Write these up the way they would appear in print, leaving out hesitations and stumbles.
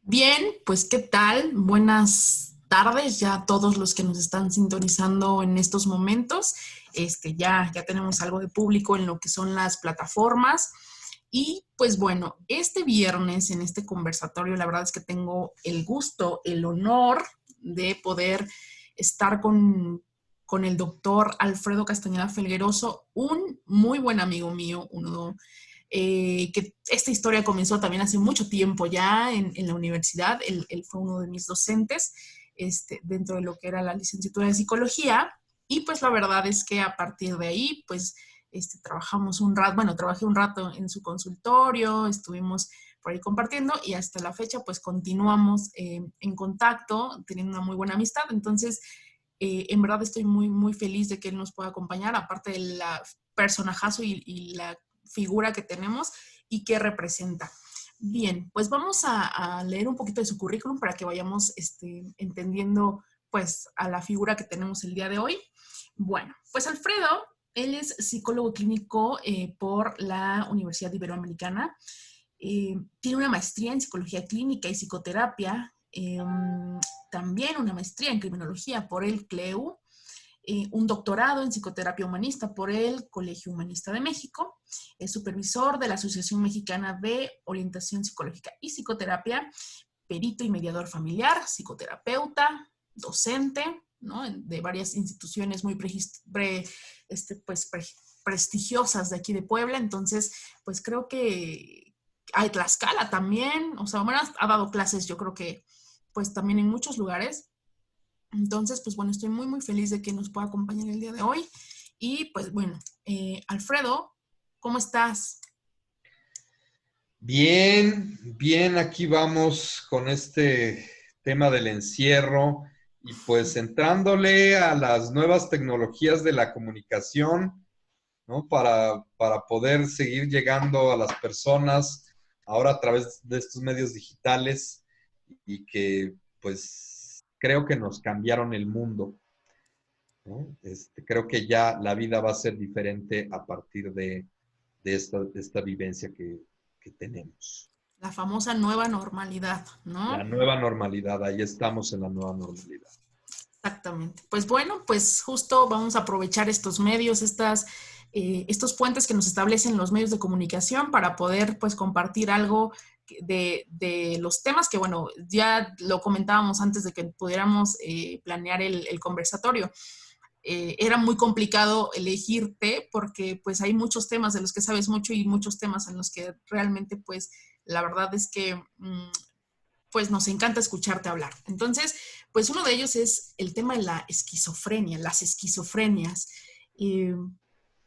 Bien, pues ¿qué tal? Buenas tardes ya a todos los que nos están sintonizando en estos momentos. Ya tenemos algo de público en lo que son las plataformas. Y pues bueno, este viernes en este conversatorio, la verdad es que tengo el gusto, el honor de poder estar con el doctor Alfredo Castañeda Felgueroso, un muy buen amigo mío, que esta historia comenzó también hace mucho tiempo ya en la universidad. Él fue uno de mis docentes dentro de lo que era la licenciatura de psicología. Y pues la verdad es que a partir de ahí, pues trabajamos un rato, bueno, trabajé un rato en su consultorio, estuvimos por ahí compartiendo y hasta la fecha pues continuamos en contacto, teniendo una muy buena amistad. Entonces, en verdad estoy muy, muy feliz de que él nos pueda acompañar, aparte de la personajazo y la figura que tenemos y que representa. Bien, pues vamos a leer un poquito de su currículum para que vayamos entendiendo pues a la figura que tenemos el día de hoy. Bueno, pues Alfredo, él es psicólogo clínico por la Universidad Iberoamericana. Tiene una maestría en psicología clínica y psicoterapia, también una maestría en criminología por el CLEU, un doctorado en psicoterapia humanista por el Colegio Humanista de México, es supervisor de la Asociación Mexicana de Orientación Psicológica y Psicoterapia, perito y mediador familiar, psicoterapeuta, docente, ¿no? De varias instituciones muy prestigiosas de aquí de Puebla. Entonces, pues creo que hay Tlaxcala también, o sea, bueno, ha dado clases, yo creo que pues también en muchos lugares. Entonces, pues bueno, estoy muy, muy feliz de que nos pueda acompañar el día de hoy. Y pues bueno, Alfredo, ¿cómo estás? Bien, bien, aquí vamos con este tema del encierro y pues entrándole a las nuevas tecnologías de la comunicación, ¿no? Para poder seguir llegando a las personas ahora a través de estos medios digitales y que pues creo que nos cambiaron el mundo, ¿no? Creo que ya la vida va a ser diferente a partir de esta vivencia que tenemos. La famosa nueva normalidad, La ¿no? nueva normalidad, ahí estamos en la nueva normalidad. Exactamente. Pues bueno, pues justo vamos a aprovechar estos medios, estos puentes que nos establecen los medios de comunicación para poder pues compartir algo de los temas que, bueno, ya lo comentábamos antes de que pudiéramos planear el conversatorio. Era muy complicado elegirte porque pues hay muchos temas de los que sabes mucho y muchos temas en los que realmente pues la verdad es que pues nos encanta escucharte hablar. Entonces, pues uno de ellos es el tema de la esquizofrenia, las esquizofrenias. Y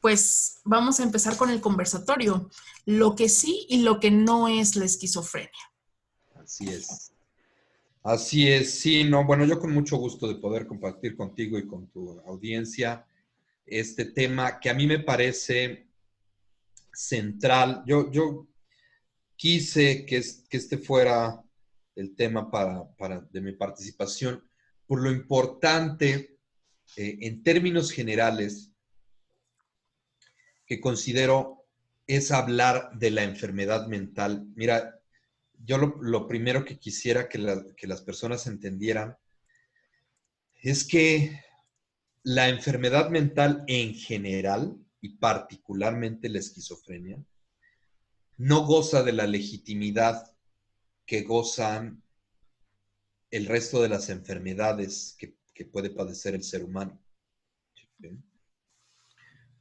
pues vamos a empezar con el conversatorio, lo que sí y lo que no es la esquizofrenia. Así es. Así es, sí, no, bueno, yo con mucho gusto de poder compartir contigo y con tu audiencia este tema que a mí me parece central. Yo quise que este fuera el tema de mi participación por lo importante en términos generales que considero es hablar de la enfermedad mental. Mira, yo lo primero que quisiera que las personas entendieran es que la enfermedad mental en general y particularmente la esquizofrenia no goza de la legitimidad que gozan el resto de las enfermedades que puede padecer el ser humano. ¿Sí?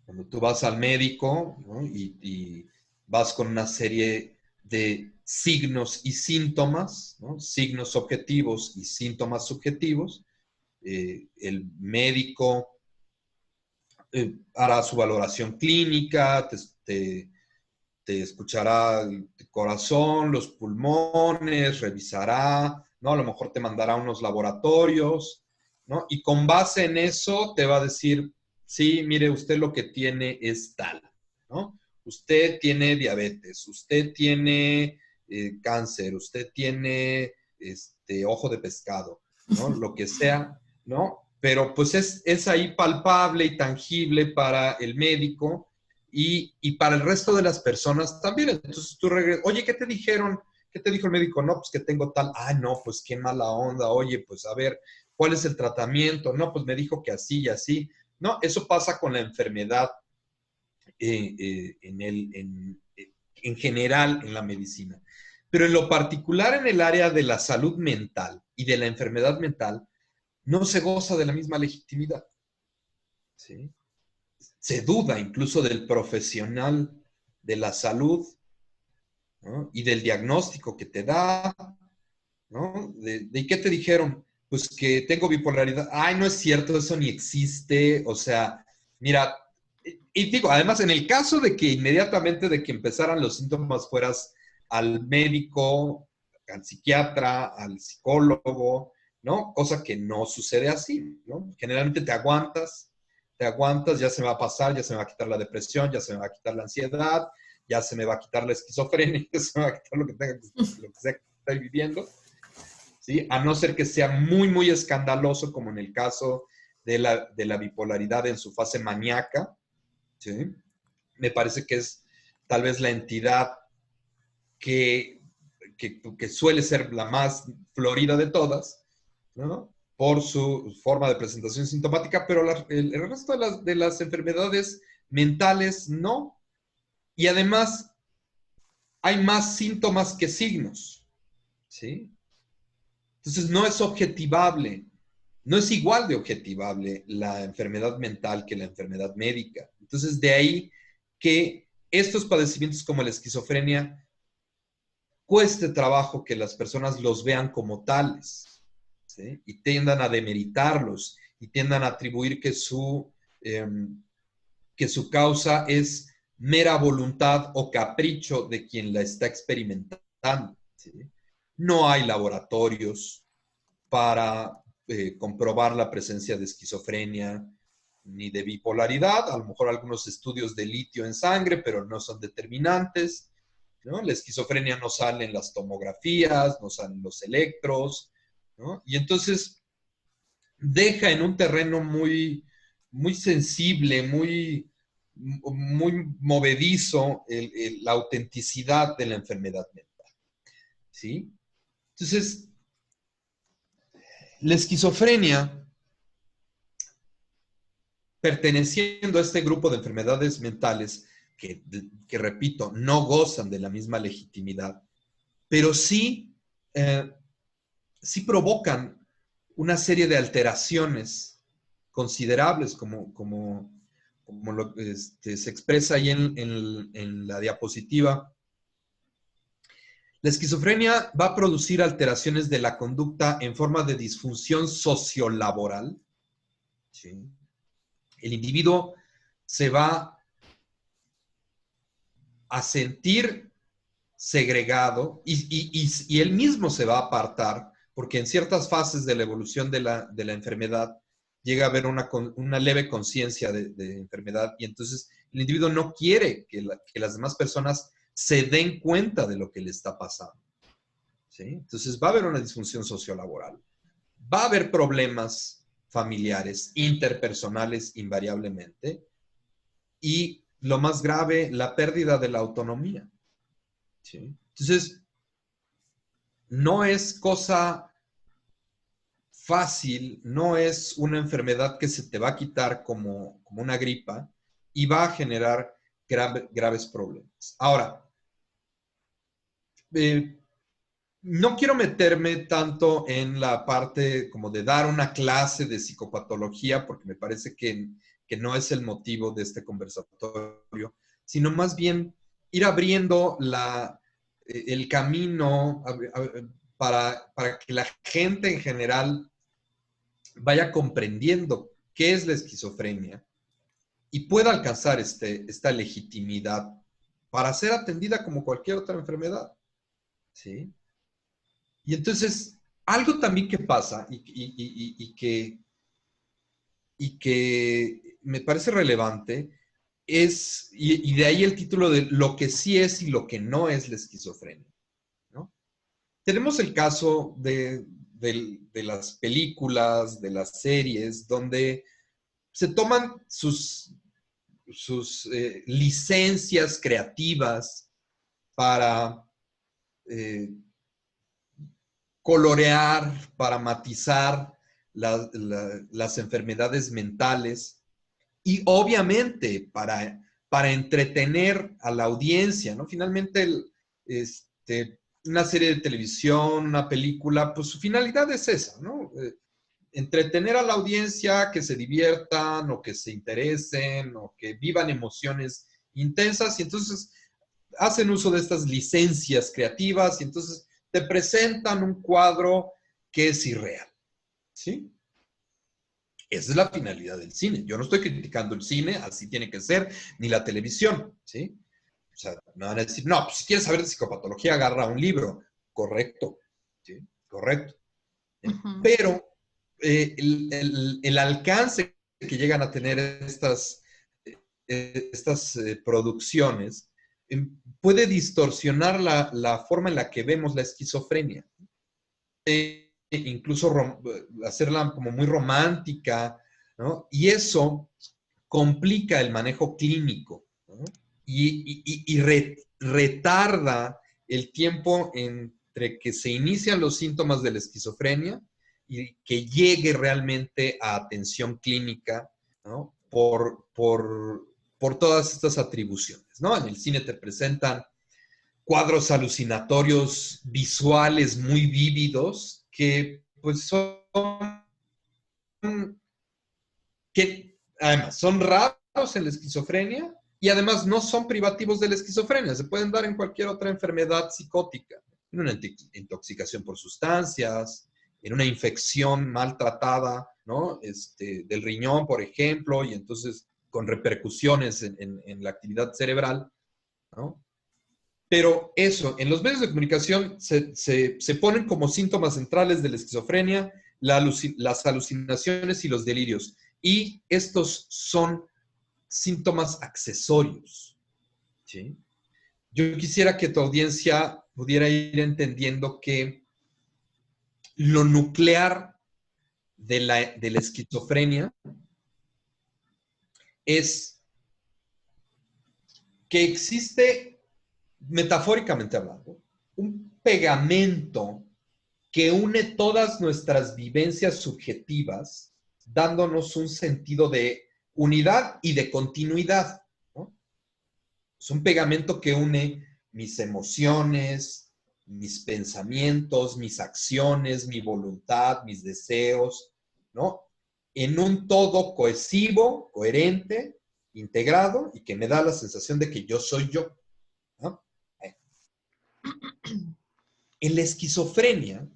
Cuando tú vas al médico, ¿no? y vas con una serie de signos y síntomas, ¿no? Signos objetivos y síntomas subjetivos, el médico hará su valoración clínica, te escuchará el corazón, los pulmones, revisará, ¿no? A lo mejor te mandará unos laboratorios, ¿no? Y con base en eso te va a decir, sí, mire, usted lo que tiene es tal, ¿no? Usted tiene diabetes, usted tiene cáncer, usted tiene ojo de pescado, ¿no? Lo que sea, ¿no? Pero pues es ahí palpable y tangible para el médico y para el resto de las personas también. Entonces tú regresas, oye, ¿qué te dijeron ¿qué te dijo el médico? No, pues que tengo tal. Ah, no, pues qué mala onda. Oye, pues a ver, ¿cuál es el tratamiento? No, pues me dijo que así y así. No, eso pasa con la enfermedad en general en la medicina. Pero en lo particular en el área de la salud mental y de la enfermedad mental, no se goza de la misma legitimidad. ¿Sí? Se duda incluso del profesional de la salud, ¿no? Y del diagnóstico que te da, ¿no? ¿De qué te dijeron? Pues que tengo bipolaridad. Ay, no es cierto, eso ni existe. O sea, mira, y digo, además, en el caso de que inmediatamente de que empezaran los síntomas fueras al médico, al psiquiatra, al psicólogo, ¿no? Cosa que no sucede así, ¿no? Generalmente te aguantas, ya se me va a pasar, ya se me va a quitar la depresión, ya se me va a quitar la ansiedad, ya se me va a quitar la esquizofrenia, ya se me va a quitar lo que sea que estoy viviendo, ¿sí? A no ser que sea muy, muy escandaloso, como en el caso de la bipolaridad en su fase maníaca, ¿sí? Me parece que es tal vez la entidad que, que suele ser la más florida de todas, ¿no? Por su forma de presentación sintomática, pero el resto de las enfermedades mentales no. Y además hay más síntomas que signos, ¿sí? Entonces no es objetivable, no es igual de objetivable la enfermedad mental que la enfermedad médica. Entonces de ahí que estos padecimientos como la esquizofrenia cueste trabajo que las personas los vean como tales, ¿sí? Y tiendan a demeritarlos y tiendan a atribuir que su causa es mera voluntad o capricho de quien la está experimentando, ¿sí? No hay laboratorios para comprobar la presencia de esquizofrenia ni de bipolaridad, a lo mejor algunos estudios de litio en sangre, pero no son determinantes, ¿no? La esquizofrenia no sale en las tomografías, no salen los electros, ¿no? Y entonces deja en un terreno muy, muy sensible, muy movedizo la autenticidad de la enfermedad mental, ¿sí? Entonces, la esquizofrenia, perteneciendo a este grupo de enfermedades mentales que repito, no gozan de la misma legitimidad, pero sí provocan una serie de alteraciones considerables, como se expresa ahí en la diapositiva. La esquizofrenia va a producir alteraciones de la conducta en forma de disfunción sociolaboral, ¿sí? El individuo se va a sentir segregado y él mismo se va a apartar, porque en ciertas fases de la evolución de la enfermedad llega a haber una leve conciencia de enfermedad y entonces el individuo no quiere que las demás personas se den cuenta de lo que le está pasando, ¿sí? Entonces va a haber una disfunción sociolaboral, va a haber problemas familiares, interpersonales invariablemente y lo más grave, la pérdida de la autonomía, ¿sí? Entonces, no es cosa fácil, no es una enfermedad que se te va a quitar como una gripa y va a generar graves problemas. Ahora, eh, no quiero meterme tanto en la parte como de dar una clase de psicopatología, porque me parece que no es el motivo de este conversatorio, sino más bien ir abriendo el camino para que la gente en general vaya comprendiendo qué es la esquizofrenia y pueda alcanzar esta legitimidad para ser atendida como cualquier otra enfermedad, ¿sí? Y entonces, algo también que pasa y que me parece relevante es, y de ahí el título de lo que sí es y lo que no es la esquizofrenia, ¿no? Tenemos el caso de las películas, de las series, donde se toman sus licencias creativas para colorear, para matizar las enfermedades mentales y obviamente para entretener a la audiencia, ¿no? Finalmente, una serie de televisión, una película, pues su finalidad es esa, ¿no? Entretener a la audiencia, que se diviertan o que se interesen o que vivan emociones intensas y entonces hacen uso de estas licencias creativas y entonces te presentan un cuadro que es irreal, ¿sí? Esa es la finalidad del cine. Yo no estoy criticando el cine, así tiene que ser, ni la televisión, ¿sí? O sea, me van a decir, no, pues si quieres saber de psicopatología, agarra un libro. Correcto, ¿sí? Correcto. Ujú. Pero el alcance que llegan a tener estas producciones puede distorsionar la forma en la que vemos la esquizofrenia. Incluso hacerla como muy romántica, ¿no? Y eso complica el manejo clínico, ¿no? Y retarda el tiempo entre que se inician los síntomas de la esquizofrenia y que llegue realmente a atención clínica, ¿no? Por todas estas atribuciones, ¿no? En el cine te presentan cuadros alucinatorios visuales muy vívidos que pues son que además son raros en la esquizofrenia y además no son privativos de la esquizofrenia, se pueden dar en cualquier otra enfermedad psicótica, en una intoxicación por sustancias, en una infección maltratada, ¿no? Del riñón, por ejemplo, y entonces con repercusiones en la actividad cerebral, ¿no? Pero eso, en los medios de comunicación se ponen como síntomas centrales de la esquizofrenia las alucinaciones y los delirios. Y estos son síntomas accesorios, ¿sí? Yo quisiera que tu audiencia pudiera ir entendiendo que lo nuclear de la esquizofrenia es que existe, metafóricamente hablando, un pegamento que une todas nuestras vivencias subjetivas, dándonos un sentido de unidad y de continuidad, ¿no? Es un pegamento que une mis emociones, mis pensamientos, mis acciones, mi voluntad, mis deseos, ¿no? En un todo cohesivo, coherente, integrado y que me da la sensación de que yo soy yo, ¿no? En la esquizofrenia,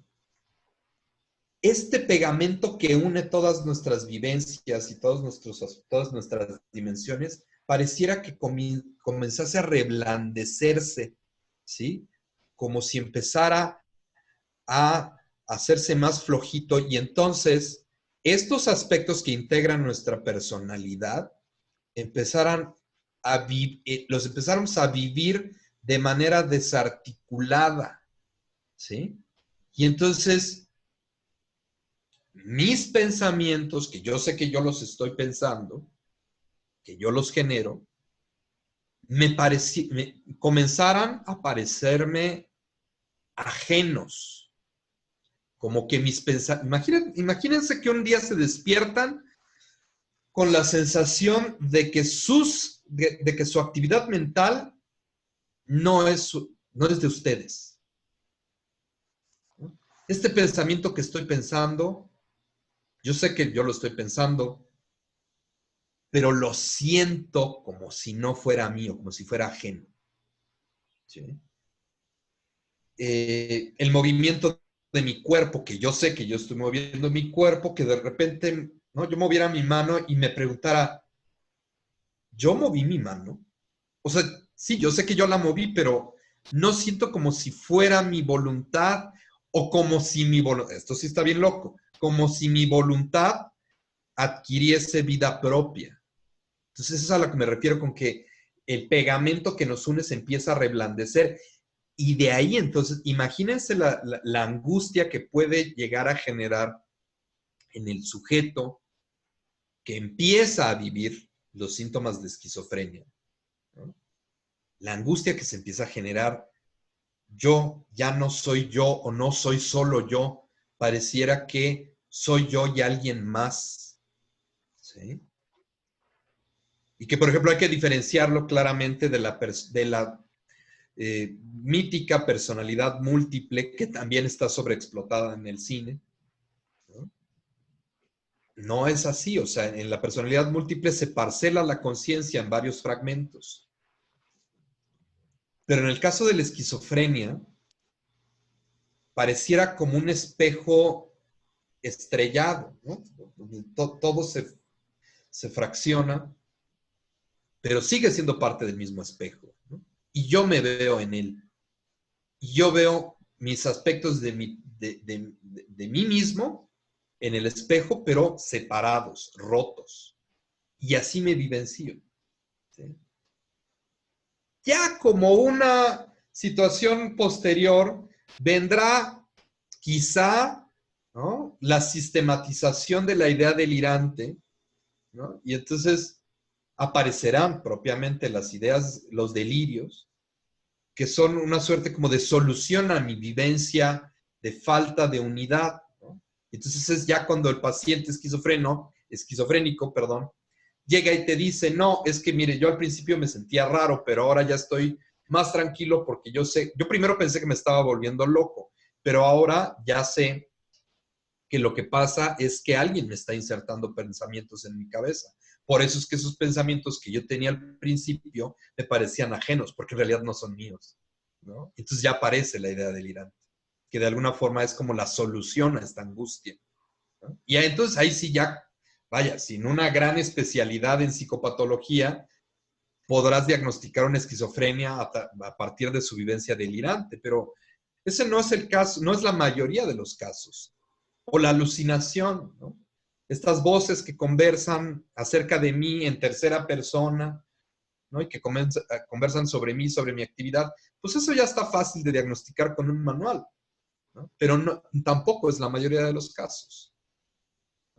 este pegamento que une todas nuestras vivencias y todas nuestras dimensiones, pareciera que comenzase a reblandecerse, ¿sí? Como si empezara a hacerse más flojito y entonces estos aspectos que integran nuestra personalidad los empezáramos a vivir de manera desarticulada, ¿sí? Y entonces mis pensamientos, que yo sé que yo los estoy pensando, que yo los genero, comenzaran a parecerme ajenos. Como que mis pensamientos, imagínense que un día se despiertan con la sensación de que su actividad mental no es de ustedes. Este pensamiento que estoy pensando, yo sé que yo lo estoy pensando, pero lo siento como si no fuera mío, como si fuera ajeno, ¿sí? El movimiento de mi cuerpo, que yo sé que yo estoy moviendo mi cuerpo, que de repente, ¿no? Yo moviera mi mano y me preguntara, ¿yo moví mi mano? O sea, sí, yo sé que yo la moví, pero no siento como si fuera mi voluntad o como si mi voluntad, esto sí está bien loco, como si mi voluntad adquiriese vida propia. Entonces, eso es a lo que me refiero con que el pegamento que nos une se empieza a reblandecer. Y de ahí, entonces, imagínense la angustia que puede llegar a generar en el sujeto que empieza a vivir los síntomas de esquizofrenia, ¿no? La angustia que se empieza a generar yo ya no soy yo o no soy solo yo. Pareciera que soy yo y alguien más. ¿Sí? Y que, por ejemplo, hay que diferenciarlo claramente de la mítica personalidad múltiple que también está sobreexplotada en el cine. ¿No? No es así, o sea, en la personalidad múltiple se parcela la conciencia en varios fragmentos. Pero en el caso de la esquizofrenia, pareciera como un espejo estrellado, ¿no? Todo se fracciona, pero sigue siendo parte del mismo espejo, ¿no? Y yo me veo en él. Y yo veo mis aspectos de mí mismo en el espejo, pero separados, rotos. Y así me vivencio. ¿Sí? Ya como una situación posterior, vendrá quizá, ¿no?, la sistematización de la idea delirante, ¿no? Y entonces aparecerán propiamente las ideas, los delirios, que son una suerte como de solución a mi vivencia de falta de unidad, ¿no? Entonces es ya cuando el paciente esquizofrénico, llega y te dice, no, es que mire, yo al principio me sentía raro, pero ahora ya estoy más tranquilo porque yo sé, yo primero pensé que me estaba volviendo loco, pero ahora ya sé que lo que pasa es que alguien me está insertando pensamientos en mi cabeza. Por eso es que esos pensamientos que yo tenía al principio me parecían ajenos, porque en realidad no son míos, ¿no? Entonces ya aparece la idea delirante, que de alguna forma es como la solución a esta angustia, ¿no? Y entonces ahí sí ya, vaya, sin una gran especialidad en psicopatología, podrás diagnosticar una esquizofrenia a partir de su vivencia delirante, pero ese no es el caso, no es la mayoría de los casos. O la alucinación, ¿no? Estas voces que conversan acerca de mí en tercera persona, ¿no? Y que conversan sobre mí, sobre mi actividad, pues eso ya está fácil de diagnosticar con un manual, ¿no? Pero no, tampoco es la mayoría de los casos,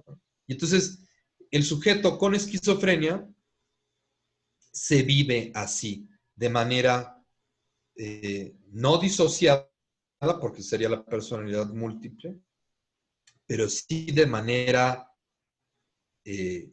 ¿no? Y entonces, el sujeto con esquizofrenia se vive así, de manera no disociada, porque sería la personalidad múltiple, pero sí de manera eh,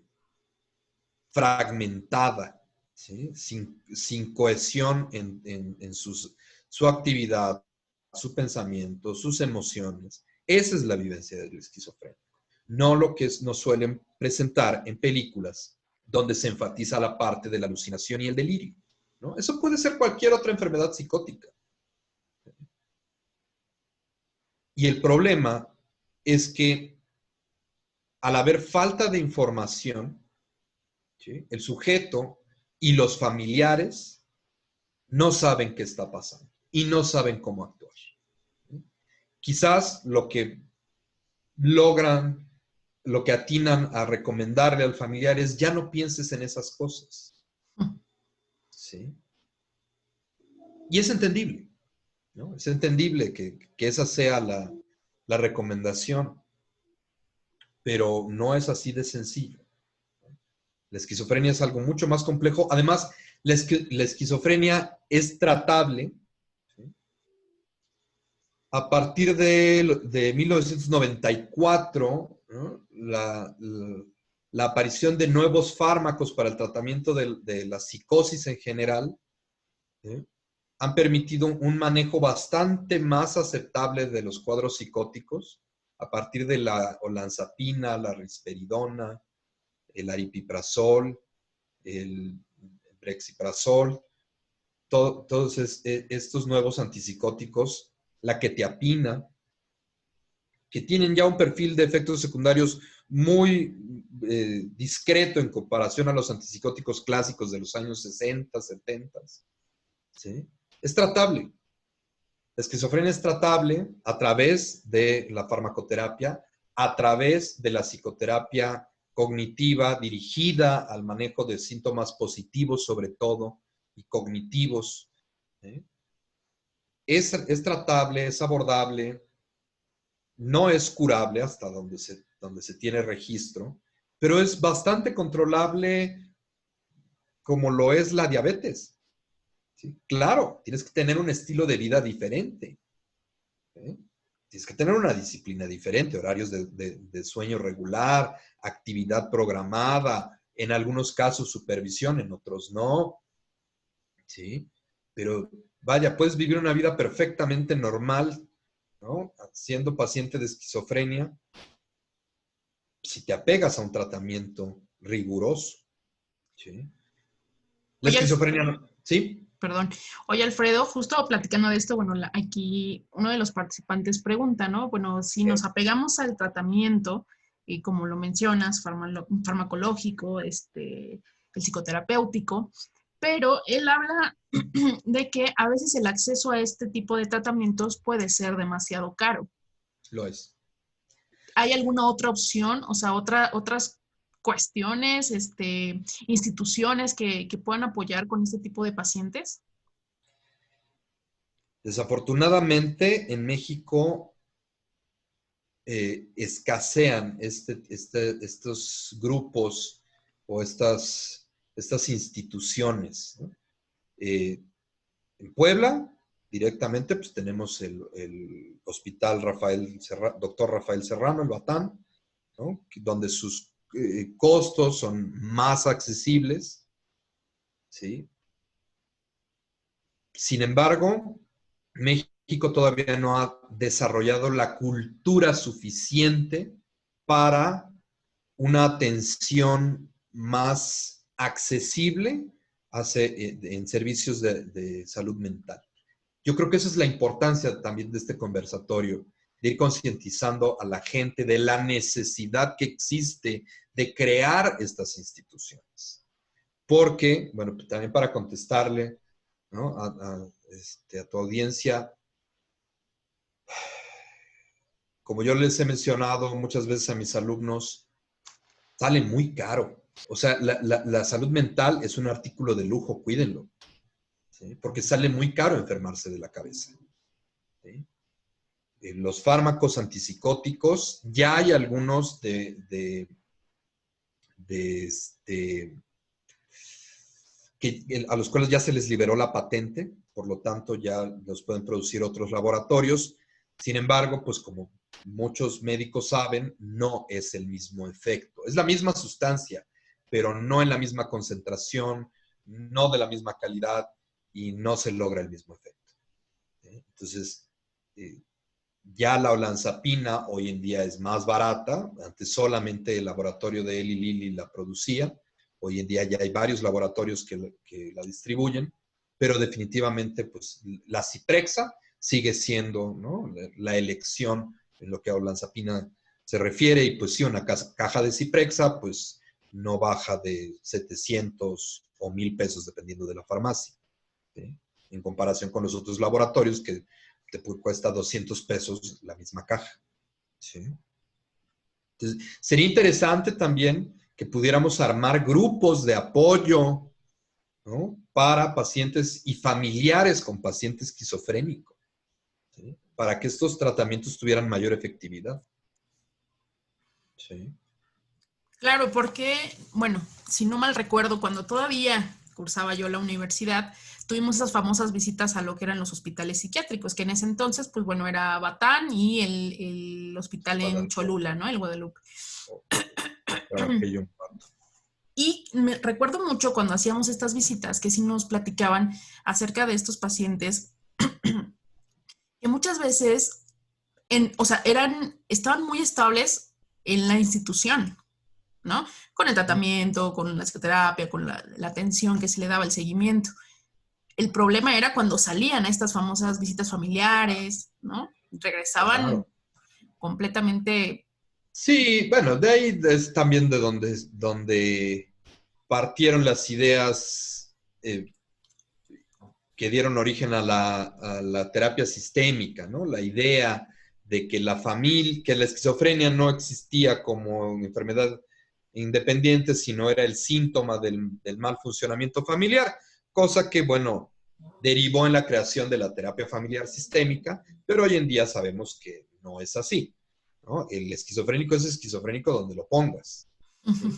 fragmentada, ¿sí? Sin cohesión en su actividad, su pensamiento, sus emociones. Esa es la vivencia del esquizofrénico. No lo que nos suelen presentar en películas donde se enfatiza la parte de la alucinación y el delirio, ¿no? Eso puede ser cualquier otra enfermedad psicótica. Y el problema es que al haber falta de información, ¿sí?, el sujeto y los familiares no saben qué está pasando y no saben cómo actuar. ¿Sí? Quizás lo que logran, lo que atinan a recomendarle al familiar es ya no pienses en esas cosas. ¿Sí? Y es entendible, ¿no? Es entendible que esa sea la recomendación, pero no es así de sencillo. La esquizofrenia es algo mucho más complejo. Además, la esquizofrenia es tratable, ¿sí?, a partir de 1994, ¿no?, la aparición de nuevos fármacos para el tratamiento de la psicosis en general, ¿sí?, han permitido un manejo bastante más aceptable de los cuadros psicóticos a partir de la olanzapina, la risperidona, el aripiprazol, el brexiprazol, todos estos nuevos antipsicóticos, la quetiapina, que tienen ya un perfil de efectos secundarios muy discreto en comparación a los antipsicóticos clásicos de los años 60, 70. ¿Sí? Es tratable. La esquizofrenia es tratable a través de la farmacoterapia, a través de la psicoterapia cognitiva dirigida al manejo de síntomas positivos sobre todo y cognitivos. ¿Eh? Es tratable, es abordable, no es curable hasta donde se tiene registro, pero es bastante controlable como lo es la diabetes. ¿sí? Claro, tienes que tener un estilo de vida diferente. ¿Sí? Tienes que tener una disciplina diferente, horarios de sueño regular, actividad programada, en algunos casos supervisión, en otros no. ¿Sí? Pero vaya, puedes vivir una vida perfectamente normal, ¿no? Siendo paciente de esquizofrenia, si te apegas a un tratamiento riguroso. ¿Sí? La Oye, esquizofrenia, no. ¿Sí? perdón. Oye, Alfredo, justo platicando de esto, bueno, aquí uno de los participantes pregunta, ¿no? Bueno, si nos apegamos al tratamiento, y como lo mencionas, farmacológico, el psicoterapéutico, pero él habla de que a veces el acceso a este tipo de tratamientos puede ser demasiado caro. Lo es. ¿Hay alguna otra opción? O sea, otras cuestiones, instituciones que puedan apoyar con este tipo de pacientes. Desafortunadamente, en México escasean estos grupos o estas instituciones, ¿no? En Puebla, directamente, pues tenemos el Hospital Doctor Rafael Serrano, el Batán, ¿no? Donde sus costos son más accesibles, ¿sí? Sin embargo, México todavía no ha desarrollado la cultura suficiente para una atención más accesible en servicios de salud mental. Yo creo que esa es la importancia también de este conversatorio, de ir concientizando a la gente de la necesidad que existe de crear estas instituciones. Porque, bueno, pues también para contestarle, ¿no? a tu audiencia, como yo les he mencionado muchas veces a mis alumnos, sale muy caro. O sea, la salud mental es un artículo de lujo, cuídenlo, ¿sí? Porque sale muy caro enfermarse de la cabeza, ¿sí? Los fármacos antipsicóticos, ya hay algunos a los cuales ya se les liberó la patente, por lo tanto ya los pueden producir otros laboratorios. Sin embargo, pues como muchos médicos saben, no es el mismo efecto. Es la misma sustancia, pero no en la misma concentración, no de la misma calidad y no se logra el mismo efecto. Entonces, ya la olanzapina hoy en día es más barata. Antes solamente el laboratorio de Eli Lilly la producía. Hoy en día ya hay varios laboratorios que la distribuyen, pero definitivamente pues, la Ciprexa sigue siendo, ¿no? la elección en lo que a olanzapina se refiere. Y pues sí, una caja de Ciprexa pues no baja de 700 o 1,000 pesos dependiendo de la farmacia, ¿sí? En comparación con los otros laboratorios que te cuesta 200 pesos la misma caja, ¿sí? Entonces, sería interesante también que pudiéramos armar grupos de apoyo, ¿no? Para pacientes y familiares con paciente esquizofrénico, ¿sí? Para que estos tratamientos tuvieran mayor efectividad. ¿Sí? Claro, porque, bueno, si no mal recuerdo, cuando todavía cursaba yo la universidad, tuvimos esas famosas visitas a lo que eran los hospitales psiquiátricos, que en ese entonces, pues bueno, era Batán y el hospital en Guadalupe. Cholula, ¿no? El Guadalupe. Aquello. Y me recuerdo mucho cuando hacíamos estas visitas que sí nos platicaban acerca de estos pacientes que muchas veces, o sea, estaban muy estables en la institución, ¿no? Con el tratamiento, con la psicoterapia, con la atención que se le daba, el seguimiento. El problema era cuando salían a estas famosas visitas familiares, ¿no? Regresaban Claro. completamente. Sí, bueno, de ahí es también de donde partieron las ideas que dieron origen a la terapia sistémica, ¿no? La idea de que que la esquizofrenia no existía como enfermedad independiente, sino era el síntoma del mal funcionamiento familiar, cosa que, bueno, derivó en la creación de la terapia familiar sistémica, pero hoy en día sabemos que no es así, ¿no? El esquizofrénico es esquizofrénico donde lo pongas, ¿sí?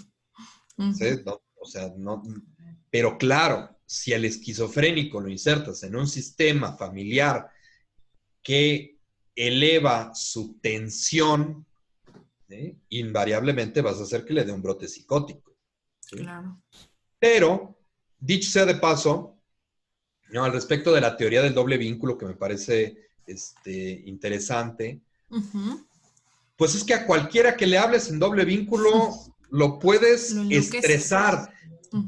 ¿Sí? No, o sea, no, pero claro, si al esquizofrénico lo insertas en un sistema familiar que eleva su tensión, ¿sí?, invariablemente vas a hacer que le dé un brote psicótico, ¿sí? Claro. Pero, dicho sea de paso, ¿no?, al respecto de la teoría del doble vínculo, que me parece interesante, pues es que a cualquiera que le hables en doble vínculo lo Lo puedes enloqueces. estresar.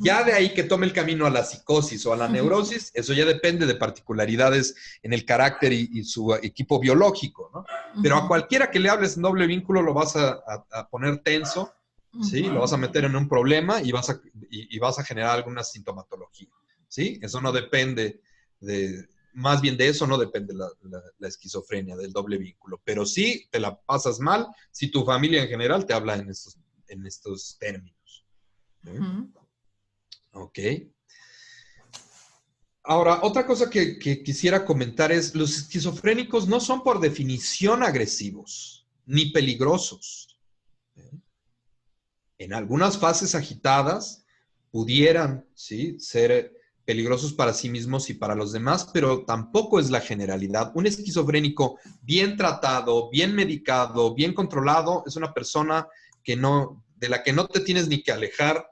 Ya de ahí que tome el camino a la psicosis o a la neurosis, eso ya depende de particularidades en el carácter y su equipo biológico, ¿no? Pero a cualquiera que le hables en doble vínculo lo vas a poner tenso, ¿sí? Lo vas a meter en un problema y vas a generar alguna sintomatología, ¿sí? Eso no depende más bien de eso no depende la esquizofrenia, del doble vínculo. Pero sí te la pasas mal si tu familia en general te habla en estos términos, ¿sí? Ok. Ahora, otra cosa que quisiera comentar es, los esquizofrénicos no son por definición agresivos ni peligrosos. En algunas fases agitadas pudieran, ¿sí?, ser peligrosos para sí mismos y para los demás, pero tampoco es la generalidad. Un esquizofrénico bien tratado, bien medicado, bien controlado, es una persona de la que no te tienes ni que alejar,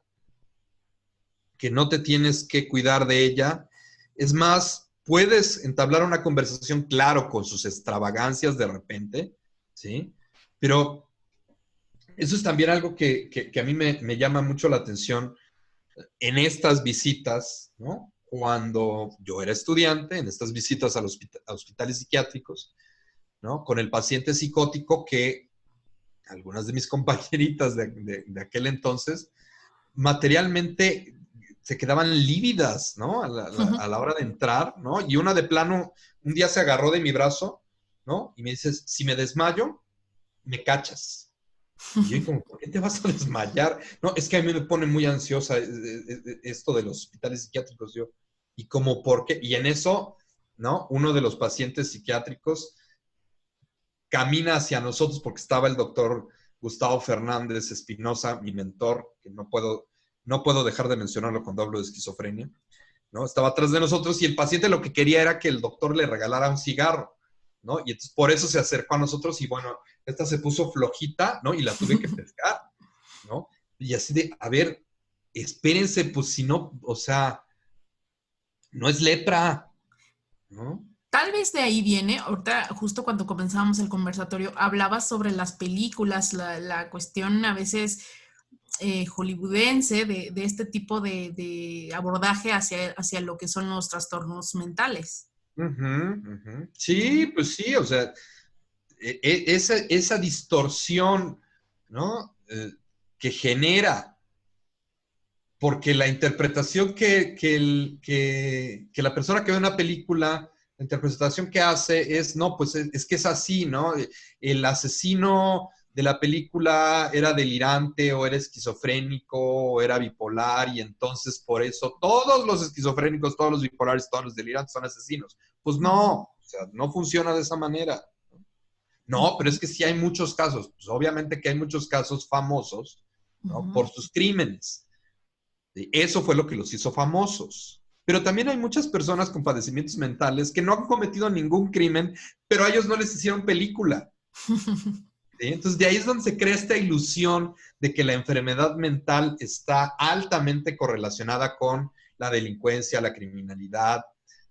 que no te tienes que cuidar de ella. Es más, puedes entablar una conversación, claro, con sus extravagancias de repente, ¿sí? Pero eso es también algo que a mí me llama mucho la atención en estas visitas, ¿no? Cuando yo era estudiante, en estas visitas a hospitales psiquiátricos, ¿no?, con el paciente psicótico, que algunas de mis compañeritas de aquel entonces, materialmente se quedaban lívidas, ¿no?, a la hora de entrar, ¿no? Y una de plano, un día se agarró de mi brazo, ¿no?, y me dices, si me desmayo, me cachas. Y yo como, ¿por qué te vas a desmayar? No, es que a mí me pone muy ansiosa esto de los hospitales psiquiátricos. Yo, y como, ¿por qué? Y en eso, ¿no?, uno de los pacientes psiquiátricos camina hacia nosotros, porque estaba el doctor Gustavo Fernández Espinosa, mi mentor, que no puedo dejar de mencionarlo cuando hablo de esquizofrenia, ¿no? Estaba atrás de nosotros y el paciente lo que quería era que el doctor le regalara un cigarro, ¿no? Y entonces por eso se acercó a nosotros y bueno, esta se puso flojita, ¿no? Y la tuve que pescar, ¿no? Y así de, a ver, espérense, pues si no, o sea, no es lepra, ¿no? Tal vez de ahí viene, ahorita justo cuando comenzábamos el conversatorio, hablabas sobre las películas, la cuestión a veces hollywoodense de este tipo de abordaje hacia lo que son los trastornos mentales. Sí, pues sí, o sea, esa distorsión, ¿no?, que genera, porque la interpretación que la persona que ve una película, la interpretación que hace es, no, pues es que es así, ¿no? El asesino de la película era delirante o era esquizofrénico o era bipolar y entonces por eso todos los esquizofrénicos, todos los bipolares, todos los delirantes son asesinos. Pues no, o sea, no funciona de esa manera. No, pero es que sí hay muchos casos, pues obviamente que hay muchos casos famosos, ¿no?, por sus crímenes. Eso fue lo que los hizo famosos. Pero también hay muchas personas con padecimientos mentales que no han cometido ningún crimen, pero a ellos no les hicieron película, ¿sí? Entonces, de ahí es donde se crea esta ilusión de que la enfermedad mental está altamente correlacionada con la delincuencia, la criminalidad,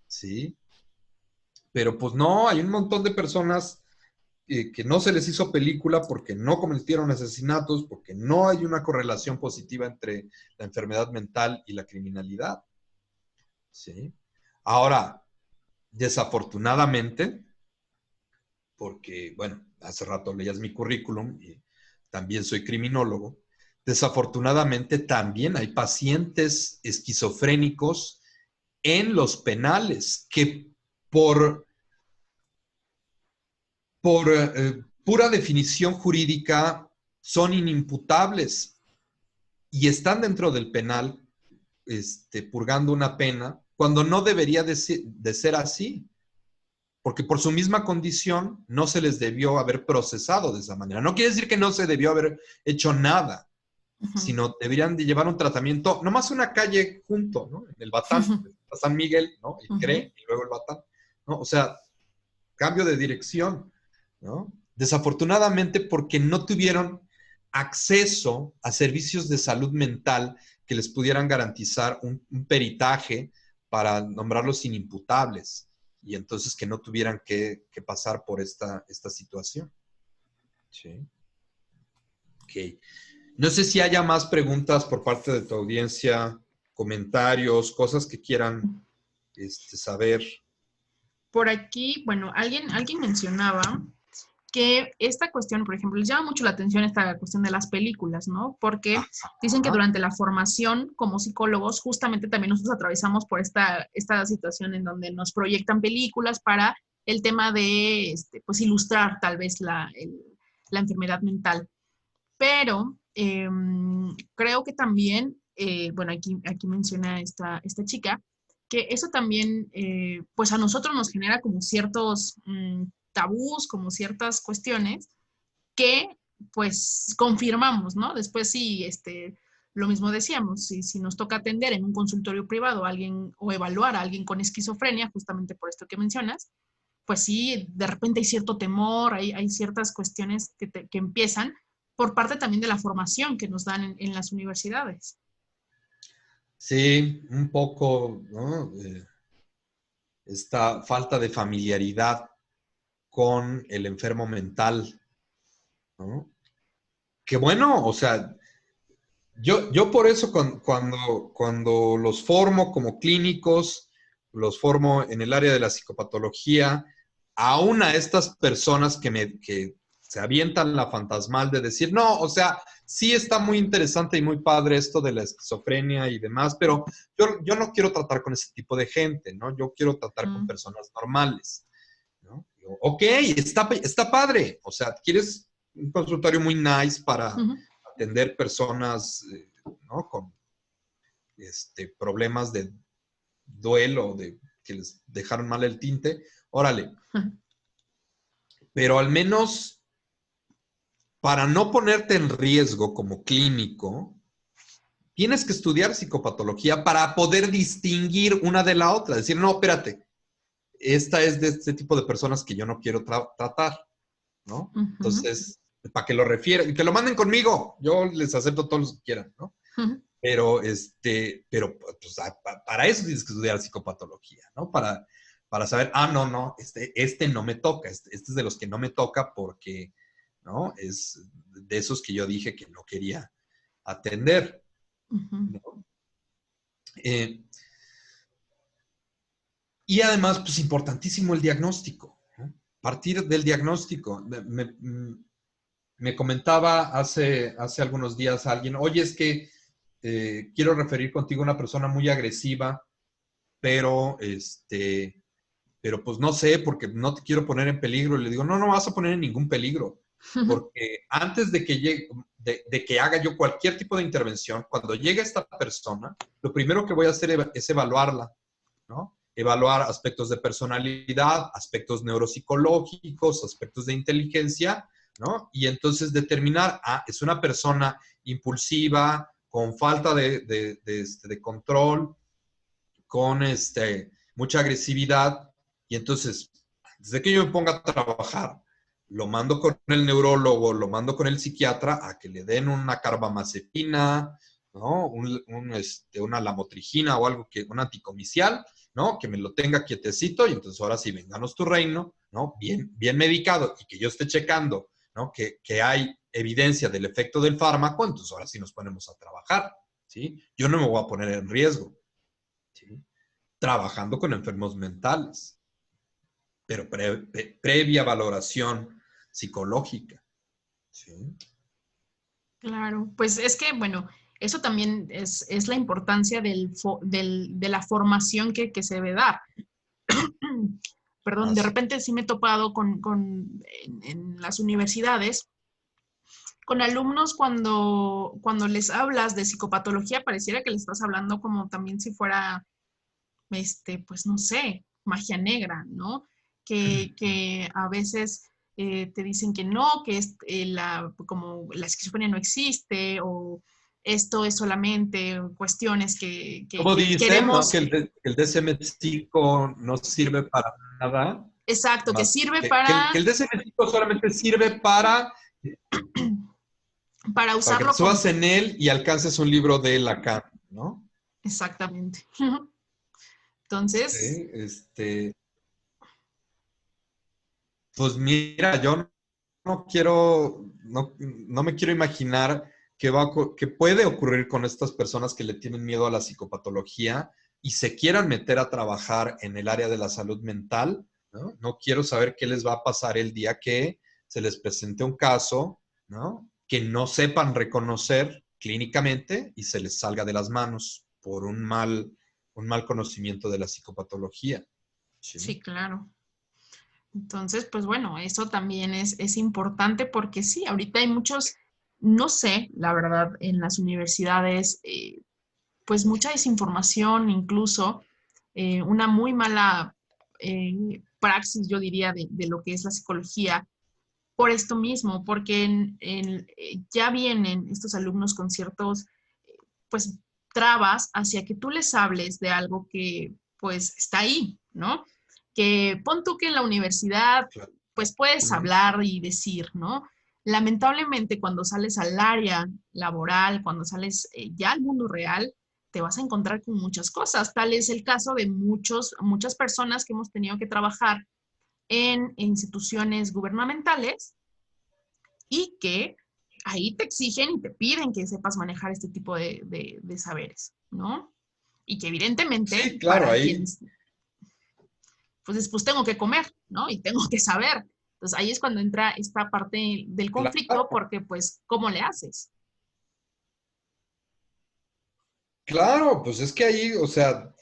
¿sí? Pero pues no, hay un montón de personas que no se les hizo película porque no cometieron asesinatos, porque no hay una correlación positiva entre la enfermedad mental y la criminalidad, ¿sí? Ahora, desafortunadamente, porque, bueno, hace rato leías mi currículum y también soy criminólogo, desafortunadamente también hay pacientes esquizofrénicos en los penales que por pura definición jurídica son inimputables y están dentro del penal purgando una pena cuando no debería de ser así, porque por su misma condición no se les debió haber procesado de esa manera. No quiere decir que no se debió haber hecho nada, Ujú, sino deberían de llevar un tratamiento, nomás una calle junto, ¿no? En el Batán, San Miguel, ¿no? El ujú. CRE y luego el Batán, ¿no? O sea, cambio de dirección, ¿no? Desafortunadamente porque no tuvieron acceso a servicios de salud mental que les pudieran garantizar un peritaje para nombrarlos inimputables y entonces que no tuvieran que pasar por esta situación. Sí. Ok. No sé si haya más preguntas por parte de tu audiencia, comentarios, cosas que quieran saber. Por aquí, bueno, alguien mencionaba que esta cuestión, por ejemplo, les llama mucho la atención esta cuestión de las películas, ¿no? Porque dicen que Ajá. durante la formación como psicólogos, justamente también nosotros atravesamos por esta situación en donde nos proyectan películas para el tema de, pues, ilustrar tal vez la enfermedad mental. Pero creo que también, bueno, aquí menciona esta chica, que eso también, pues a nosotros nos genera como ciertos tabús, como ciertas cuestiones que pues confirmamos, ¿no? Después sí, lo mismo decíamos, si nos toca atender en un consultorio privado a alguien o evaluar a alguien con esquizofrenia, justamente por esto que mencionas, pues sí, de repente hay cierto temor, hay ciertas cuestiones que empiezan por parte también de la formación que nos dan en las universidades. Sí, un poco, ¿no? Esta falta de familiaridad con el enfermo mental, ¿no? Que bueno, o sea, yo por eso cuando los formo como clínicos, los formo en el área de la psicopatología, aún a estas personas que se avientan la fantasmal de decir, no, o sea, sí está muy interesante y muy padre esto de la esquizofrenia y demás, pero yo no quiero tratar con ese tipo de gente, ¿no? Yo quiero tratar con Mm, personas normales, ¿no? Digo, ok, está padre, o sea, ¿quieres un consultorio muy nice para ujú. atender personas, ¿no? Con problemas de duelo, de que les dejaron mal el tinte, órale. Pero al menos para no ponerte en riesgo como clínico, tienes que estudiar psicopatología para poder distinguir una de la otra. Decir, no, espérate, esta es de este tipo de personas que yo no quiero tratar, ¿no? Ujú, Entonces, para que lo refieran y que lo manden conmigo, yo les acepto todos los que quieran, ¿no? ujú. Pero pues, para eso tienes que estudiar psicopatología, ¿no? Para saber, no, este no me toca, este es de los que no me toca porque, ¿no? Es de esos que yo dije que no quería atender, Ujú. ¿no? Eh, y además, pues importantísimo el diagnóstico, ¿no? Partir del diagnóstico. Me comentaba hace algunos días alguien, oye, es que quiero referir contigo a una persona muy agresiva, pero pero pues no sé, porque no te quiero poner en peligro. Y le digo, no vas a poner en ningún peligro, porque antes de que llegue, de que haga yo cualquier tipo de intervención, cuando llegue esta persona, lo primero que voy a hacer es evaluarla, ¿no? Evaluar aspectos de personalidad, aspectos neuropsicológicos, aspectos de inteligencia, ¿no? Y entonces determinar, es una persona impulsiva, con falta de control, con mucha agresividad, y entonces, desde que yo me ponga a trabajar, lo mando con el neurólogo, lo mando con el psiquiatra a que le den una carbamazepina, ¿no? Una lamotrigina o algo, un anticomicial, ¿no? Que me lo tenga quietecito y entonces ahora sí, vénganos tu reino, ¿no? Bien medicado y que yo esté checando, ¿no? Que hay evidencia del efecto del fármaco, entonces ahora sí nos ponemos a trabajar, ¿sí? Yo no me voy a poner en riesgo, ¿sí? Trabajando con enfermos mentales, pero previa valoración psicológica. ¿Sí? Claro, pues es que, bueno, eso también es la importancia de la formación que se debe dar. Perdón, de Así. repente sí me he topado en las universidades con alumnos cuando les hablas de psicopatología, pareciera que les estás hablando como también si fuera, pues no sé, magia negra, ¿no? Que a veces te dicen que no, que como la esquizofrenia no existe, esto es solamente cuestiones Como que dicen, ¿no? queremos, Que el DSM-5 no sirve para nada, exacto, que más sirve que el DSM-5 solamente sirve para para que te usarlo subas con... en él y alcances un libro de Lacan, ¿no? Exactamente. Entonces, Sí, pues mira, yo no quiero, no me quiero imaginar qué puede ocurrir con estas personas que le tienen miedo a la psicopatología y se quieran meter a trabajar en el área de la salud mental, ¿no? No quiero saber qué les va a pasar el día que se les presente un caso, ¿no? Que no sepan reconocer clínicamente y se les salga de las manos por un mal conocimiento de la psicopatología. ¿Sí? sí, claro. Entonces, pues bueno, eso también es importante porque sí, ahorita hay muchos, no sé, la verdad, en las universidades, pues mucha desinformación, incluso una muy mala praxis, yo diría, de lo que es la psicología, por esto mismo, porque ya vienen estos alumnos con ciertos, pues, trabas hacia que tú les hables de algo que, pues, está ahí, ¿no? Que pon tú que en la universidad, Claro. pues, puedes hablar y decir, ¿no? Lamentablemente, cuando sales al área laboral, cuando sales ya al mundo real, te vas a encontrar con muchas cosas. Tal es el caso de muchas personas que hemos tenido que trabajar en instituciones gubernamentales y que ahí te exigen y te piden que sepas manejar este tipo de saberes, ¿no? Y que Sí, evidentemente claro, para ahí, quienes, pues después tengo que comer, ¿no? Y tengo que saber. Entonces ahí es cuando entra esta parte del conflicto claro. porque pues, ¿cómo le haces? Claro, pues es que ahí, o sea,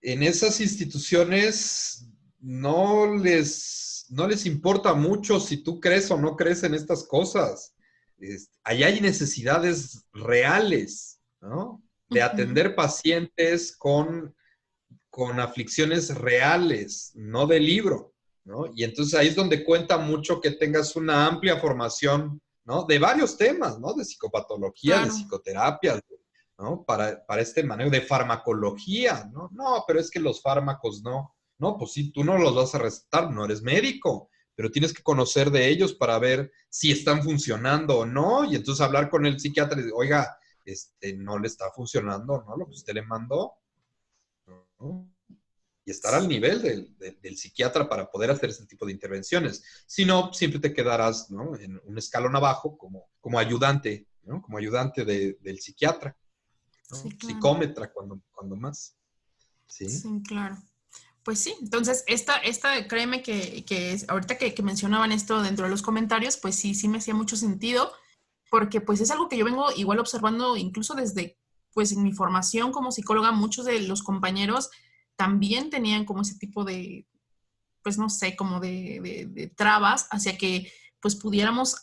en esas instituciones no les importa mucho si tú crees o no crees en estas cosas. Ahí hay necesidades reales, ¿no? Uh De -huh, atender pacientes con aflicciones reales, no de libro, ¿no? Y entonces ahí es donde cuenta mucho que tengas una amplia formación, ¿no? De varios temas, ¿no? De psicopatología, de claro, psicoterapia, ¿no? Para este manejo de farmacología, ¿no? No, pero es que los fármacos no. No, pues sí, tú no los vas a recetar, no eres médico, pero tienes que conocer de ellos para ver si están funcionando o no, y entonces hablar con el psiquiatra y decir, oiga, no le está funcionando, ¿no? Lo que usted le mandó, ¿no? Y estar al nivel del psiquiatra para poder hacer este tipo de intervenciones. Si no, siempre te quedarás, ¿no? En un escalón abajo como ayudante, ¿no? Como ayudante del psiquiatra, sí, ¿no? claro, Psicómetra cuando más. ¿Sí? sí, claro. Pues sí, entonces créeme ahorita que mencionaban esto dentro de los comentarios, pues sí, sí me hacía mucho sentido, porque pues es algo que yo vengo igual observando incluso desde, pues en mi formación como psicóloga, muchos de los compañeros también tenían como ese tipo de, pues no sé, como de trabas hacia que pues pudiéramos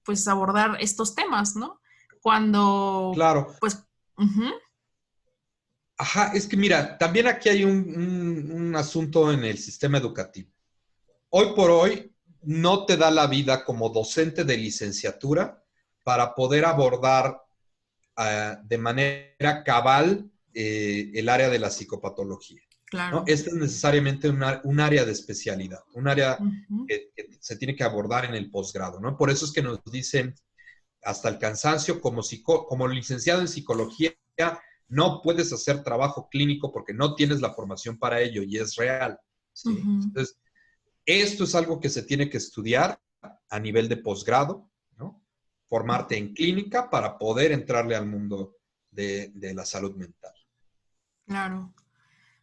pues abordar estos temas, ¿no? Cuando, Claro. pues, ujú, Ajá, es que mira, también aquí hay un asunto en el sistema educativo. Hoy por hoy no te da la vida como docente de licenciatura para poder abordar de manera cabal el área de la psicopatología, ¿no? claro, Esta es necesariamente un área de especialidad, un área ujú, que se tiene que abordar en el posgrado, ¿no? Por eso es que nos dicen hasta el cansancio, como licenciado en psicología, no puedes hacer trabajo clínico porque no tienes la formación para ello y es real, ¿sí? ujú, Entonces, esto es algo que se tiene que estudiar a nivel de posgrado, ¿no? Formarte en clínica para poder entrarle al mundo de la salud mental. claro.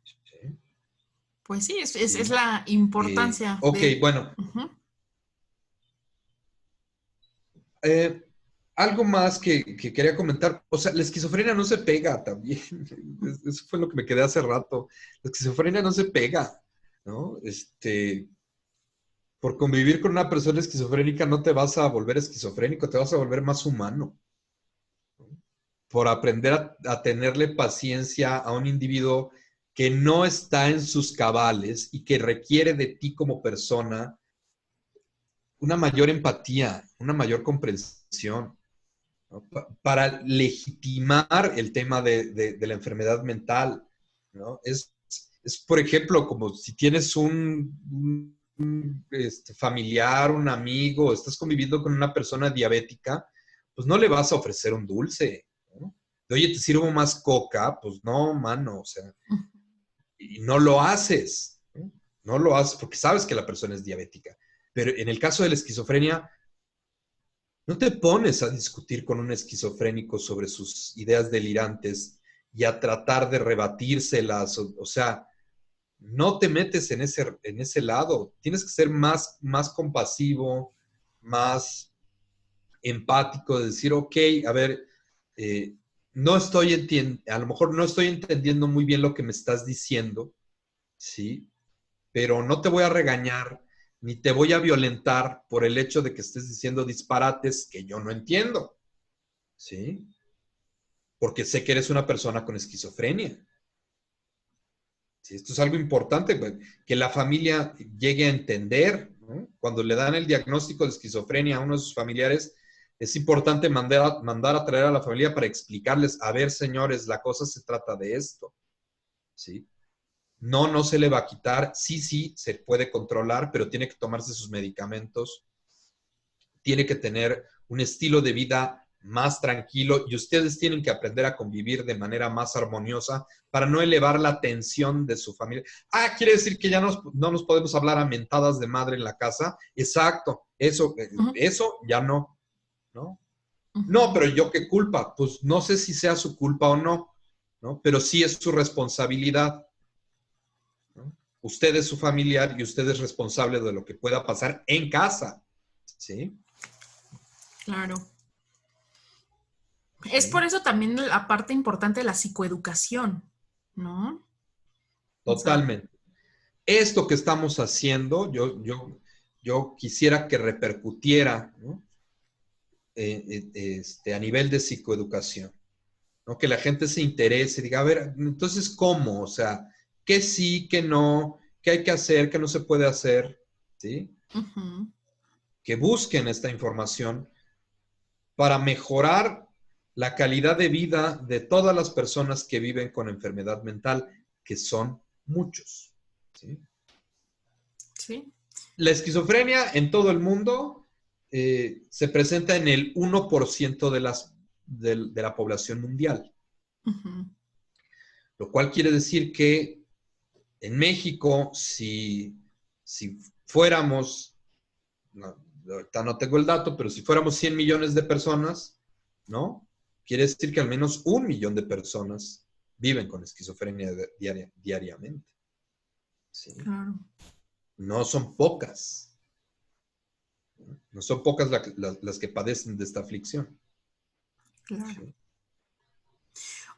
Sí, Pues sí, es sí. la importancia Ok, de... bueno, Ujú. eh, algo más que quería comentar. O sea, la esquizofrenia no se pega también. Eso fue lo que me quedé hace rato. La esquizofrenia no se pega, ¿no? Por convivir con una persona esquizofrénica no te vas a volver esquizofrénico, te vas a volver más humano. Por aprender a tenerle paciencia a un individuo que no está en sus cabales y que requiere de ti como persona una mayor empatía, una mayor comprensión, ¿no? Para legitimar el tema de la enfermedad mental, ¿no? Por ejemplo, como si tienes un familiar, un amigo, estás conviviendo con una persona diabética, pues no le vas a ofrecer un dulce, ¿no? Oye, ¿te sirvo más coca? Pues no, mano, o sea, y no lo haces, ¿no? No lo haces porque sabes que la persona es diabética. Pero en el caso de la esquizofrenia, no te pones a discutir con un esquizofrénico sobre sus ideas delirantes y a tratar de rebatírselas, o sea, no te metes en ese lado. Tienes que ser más compasivo, más empático, de decir, ok, a ver, no estoy a lo mejor no estoy entendiendo muy bien lo que me estás diciendo, ¿sí? Pero no te voy a regañar ni te voy a violentar por el hecho de que estés diciendo disparates que yo no entiendo, ¿sí? Porque sé que eres una persona con esquizofrenia. ¿Sí? Esto es algo importante, pues, que la familia llegue a entender, ¿no? Cuando le dan el diagnóstico de esquizofrenia a uno de sus familiares, es importante mandar a traer a la familia para explicarles, a ver, señores, la cosa se trata de esto, ¿sí? No, no se le va a quitar. Sí, sí, se puede controlar, pero tiene que tomarse sus medicamentos. Tiene que tener un estilo de vida más tranquilo y ustedes tienen que aprender a convivir de manera más armoniosa para no elevar la tensión de su familia. Ah, quiere decir que ya no nos podemos hablar a mentadas de madre en la casa. Exacto, eso ya no, ¿no? No, pero yo qué culpa. Pues no sé si sea su culpa o no, ¿no? Pero sí es su responsabilidad, ¿no? Usted es su familiar y usted es responsable de lo que pueda pasar en casa, ¿sí? Claro. Es por Sí, eso también la parte importante de la psicoeducación, ¿no? O sea, totalmente. Esto que estamos haciendo, yo quisiera que repercutiera, ¿no? A nivel de psicoeducación, ¿no? Que la gente se interese, diga, a ver, entonces, ¿cómo? O sea, ¿qué sí, qué no? ¿Qué hay que hacer? ¿Qué no se puede hacer? ¿Sí? uh-huh, Que busquen esta información para mejorar la calidad de vida de todas las personas que viven con enfermedad mental, que son muchos, ¿sí? sí. La esquizofrenia en todo el mundo se presenta en el 1% de la población mundial, Uh-huh. lo cual quiere decir que en México, si fuéramos, no, ahorita no tengo el dato, pero si fuéramos 100 millones de personas, ¿no? Quiere decir que al menos 1 millón de personas viven con esquizofrenia diariamente, ¿sí? Claro, No son pocas, ¿no? No son pocas las que padecen de esta aflicción. claro. Sí.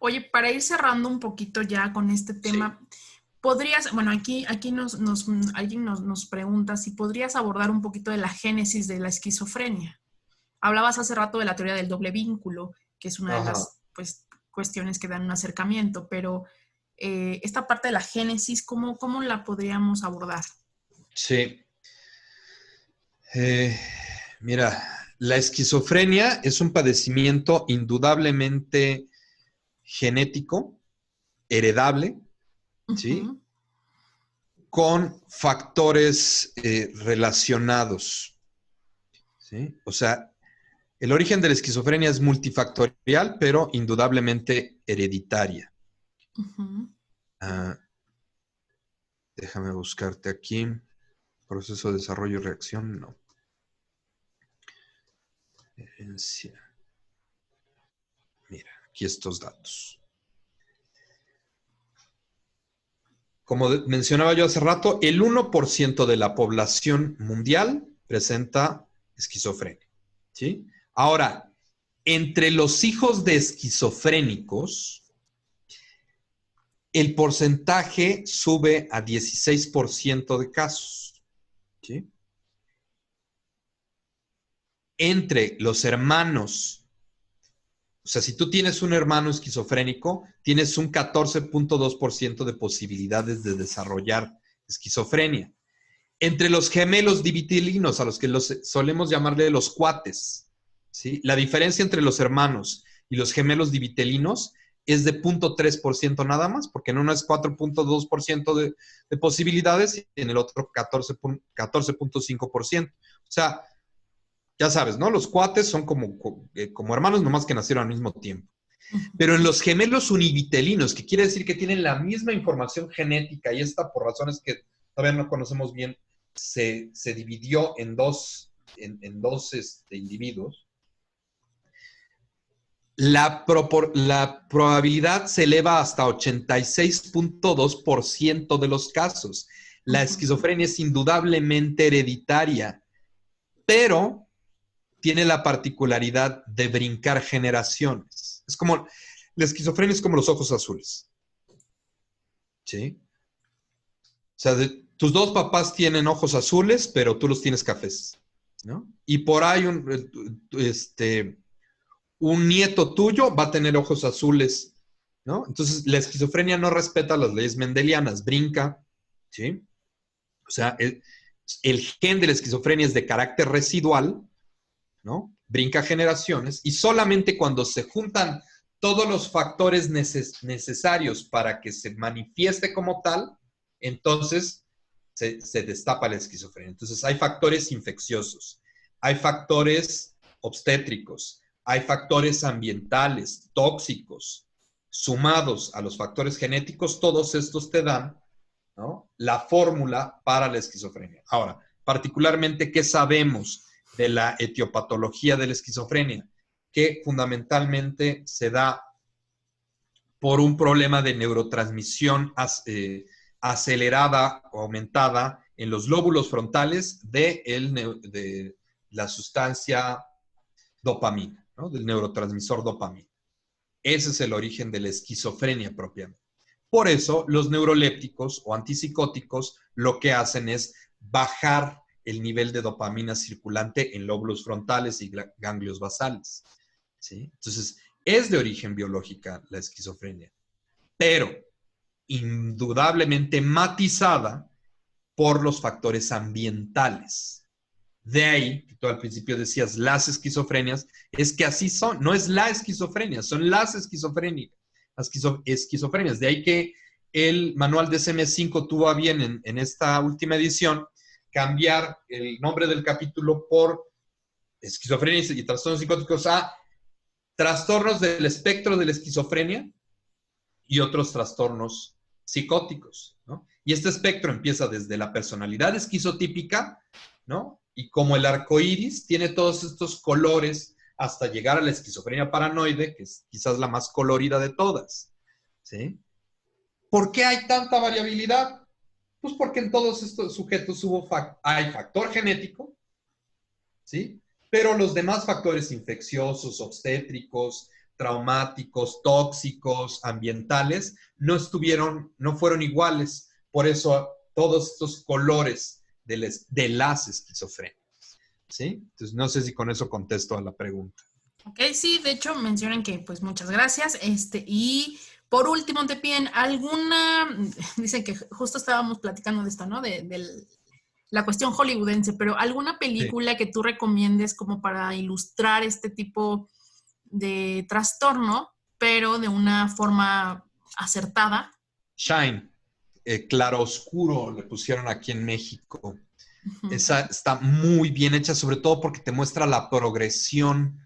Oye, para ir cerrando un poquito ya con este Sí. tema, podrías, bueno, aquí alguien nos pregunta si podrías abordar un poquito de la génesis de la esquizofrenia. Hablabas hace rato de la teoría del doble vínculo, que es una de Ajá. las pues, cuestiones que dan un acercamiento, pero esta parte de la génesis, ¿cómo la podríamos abordar? Sí. Eh, Mira, la esquizofrenia es un padecimiento indudablemente genético, heredable, ¿sí? Uh-huh, Con factores relacionados, ¿sí? O sea, el origen de la esquizofrenia es multifactorial, pero indudablemente hereditaria. uh-huh. Ah, déjame buscarte aquí. Proceso de desarrollo y reacción, no. Herencia. Mira, aquí estos datos. Como mencionaba yo hace rato, el 1% de la población mundial presenta esquizofrenia, ¿sí? Ahora, entre los hijos de esquizofrénicos, el porcentaje sube a 16% de casos, ¿sí? Entre los hermanos, o sea, si tú tienes un hermano esquizofrénico, tienes un 14.2% de posibilidades de desarrollar esquizofrenia. Entre los gemelos divitilinos, a los que solemos llamarle los cuates, ¿sí? La diferencia entre los hermanos y los gemelos divitelinos es de 0.3% nada más, porque en uno es 4.2% de posibilidades y en el otro 14.5%. O sea, ya sabes, ¿no? Los cuates son como hermanos, nomás que nacieron al mismo tiempo. Pero en los gemelos univitelinos, que quiere decir que tienen la misma información genética, y esta por razones que todavía no conocemos bien, se dividió en dos individuos, la probabilidad se eleva hasta 86.2% de los casos. La esquizofrenia es indudablemente hereditaria, pero tiene la particularidad de brincar generaciones. Es como, la esquizofrenia es como los ojos azules. ¿Sí? O sea, tus dos papás tienen ojos azules, pero tú los tienes cafés, ¿no? Y por ahí un nieto tuyo va a tener ojos azules, ¿no? Entonces, la esquizofrenia no respeta las leyes mendelianas, brinca, ¿sí? O sea, el gen de la esquizofrenia es de carácter residual, ¿no? Brinca generaciones y solamente cuando se juntan todos los factores necesarios para que se manifieste como tal, entonces se destapa la esquizofrenia. Entonces hay factores infecciosos, hay factores obstétricos, hay factores ambientales, tóxicos, sumados a los factores genéticos, todos estos te dan, ¿no?, la fórmula para la esquizofrenia. Ahora, particularmente, ¿qué sabemos de la etiopatología de la esquizofrenia? Que fundamentalmente se da por un problema de neurotransmisión acelerada o aumentada en los lóbulos frontales de la sustancia dopamina, ¿no?, del neurotransmisor dopamina. Ese es el origen de la esquizofrenia propiamente. Por eso, los neurolépticos o antipsicóticos lo que hacen es bajar el nivel de dopamina circulante en lóbulos frontales y ganglios basales, ¿sí? Entonces, es de origen biológica la esquizofrenia, pero indudablemente matizada por los factores ambientales. De ahí, que tú al principio decías, las esquizofrenias, es que así son, no es la esquizofrenia, son las esquizofrenias. De ahí que el manual DSM-5 tuvo a bien en esta última edición cambiar el nombre del capítulo por esquizofrenia y trastornos psicóticos a trastornos del espectro de la esquizofrenia y otros trastornos psicóticos, ¿no? Y este espectro empieza desde la personalidad esquizotípica, ¿no?, y como el arco iris tiene todos estos colores hasta llegar a la esquizofrenia paranoide, que es quizás la más colorida de todas, ¿sí? ¿Por qué hay tanta variabilidad? Pues porque en todos estos sujetos hay factor genético, ¿sí?, pero los demás factores infecciosos, obstétricos, traumáticos, tóxicos, ambientales, no fueron iguales. Por eso todos estos colores de las esquizofrenias, ¿sí? Entonces, no sé si con eso contesto a la pregunta. Ok, sí, de hecho mencionan que pues muchas gracias. Y por último te piden dicen que justo estábamos platicando de esto, ¿no? De la cuestión hollywoodense, pero ¿alguna película Sí. que tú recomiendes como para ilustrar este tipo de trastorno, pero de una forma acertada? Shine, claro oscuro, le pusieron aquí en México. Uh-huh. Esa está muy bien hecha, sobre todo porque te muestra la progresión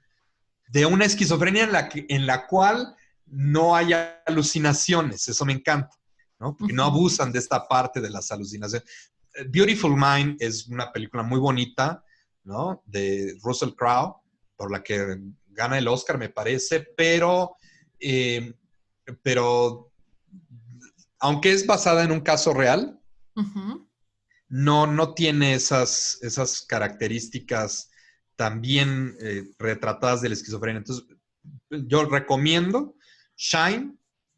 de una esquizofrenia en la cual no hay alucinaciones. Eso me encanta, ¿no? Porque no abusan de esta parte de las alucinaciones. Beautiful Mind es una película muy bonita, ¿no?, de Russell Crowe, por la que gana el Oscar, me parece, pero aunque es basada en un caso real, Uh-huh. no tiene esas características tan bien retratadas de la esquizofrenia. Entonces, yo recomiendo Shine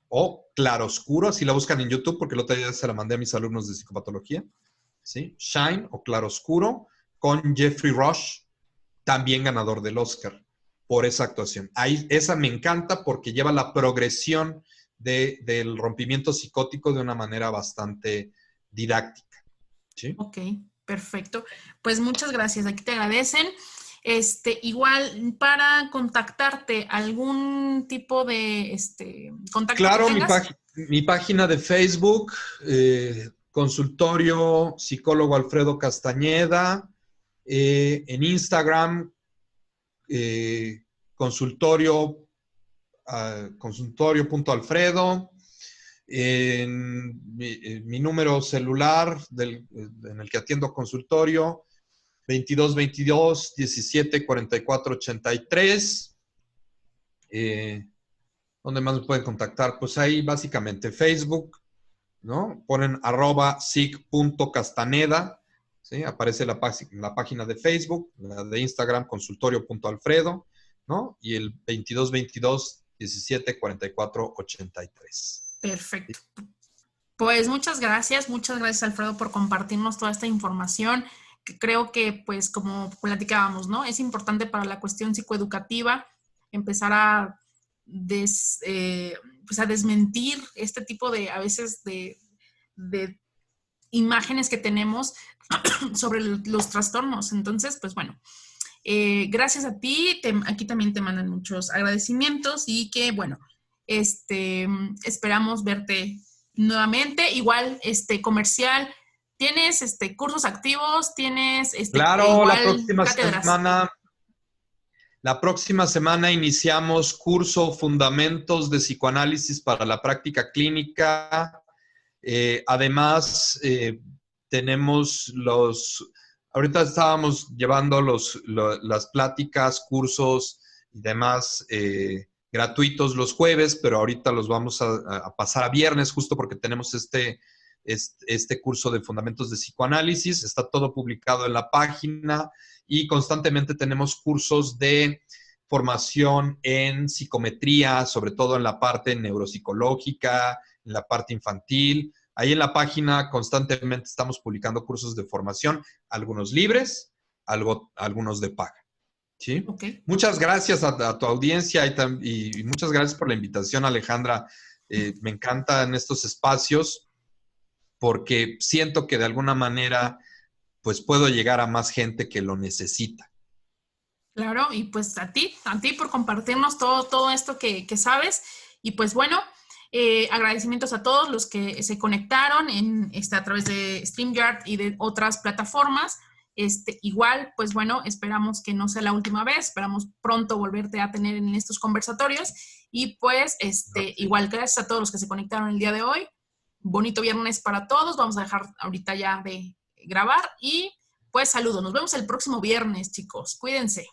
o Claroscuro, así la buscan en YouTube, porque el otro día se la mandé a mis alumnos de psicopatología, ¿sí? Shine o Claroscuro con Jeffrey Rush, también ganador del Oscar por esa actuación. Esa me encanta porque lleva la progresión del rompimiento psicótico de una manera bastante didáctica, ¿sí? Ok, perfecto. Pues muchas gracias. Aquí te agradecen. Igual, para contactarte, algún tipo de contacto que Claro, tengas. mi página de Facebook, consultorio psicólogo Alfredo Castañeda, en Instagram, consultorio, consultorio.alfredo, en mi número celular en el que atiendo consultorio, 2222 17 44 83. ¿Dónde más me pueden contactar? Pues ahí básicamente Facebook, ¿no? Ponen @sic.castaneda, ¿sí? Aparece la página de Facebook, la de Instagram, consultorio.alfredo, ¿no? Y el 2222 17 44 83. Perfecto. Pues muchas gracias Alfredo por compartirnos toda esta información, que creo que pues como platicábamos, ¿no? Es importante para la cuestión psicoeducativa empezar pues a desmentir este tipo de, a veces, de imágenes que tenemos sobre los trastornos. Entonces, pues bueno, gracias a ti, aquí también te mandan muchos agradecimientos y que, bueno, esperamos verte nuevamente. Igual, comercial, ¿tienes cursos activos? ¿Tienes Claro, igual cátedras? la próxima semana iniciamos curso Fundamentos de Psicoanálisis para la Práctica Clínica. Además, tenemos ahorita estábamos llevando las pláticas, cursos y demás gratuitos los jueves, pero ahorita los vamos a pasar a viernes justo porque tenemos este curso de Fundamentos de Psicoanálisis. Está todo publicado en la página y constantemente tenemos cursos de formación en psicometría, sobre todo en la parte neuropsicológica, en la parte infantil. Ahí en la página constantemente estamos publicando cursos de formación, algunos libres, algunos de paga. ¿Sí? Okay. Muchas gracias a tu audiencia y muchas gracias por la invitación, Alejandra. Me encantan estos espacios porque siento que de alguna manera pues puedo llegar a más gente que lo necesita. Claro, y pues a ti por compartirnos todo esto que sabes. Y pues bueno, agradecimientos a todos los que se conectaron a través de StreamYard y de otras plataformas. Igual, pues bueno, esperamos que no sea la última vez, esperamos pronto volverte a tener en estos conversatorios. Y pues, igual, gracias a todos los que se conectaron el día de hoy. Bonito viernes para todos. Vamos a dejar ahorita ya de grabar y pues saludos. Nos vemos el próximo viernes, chicos. Cuídense.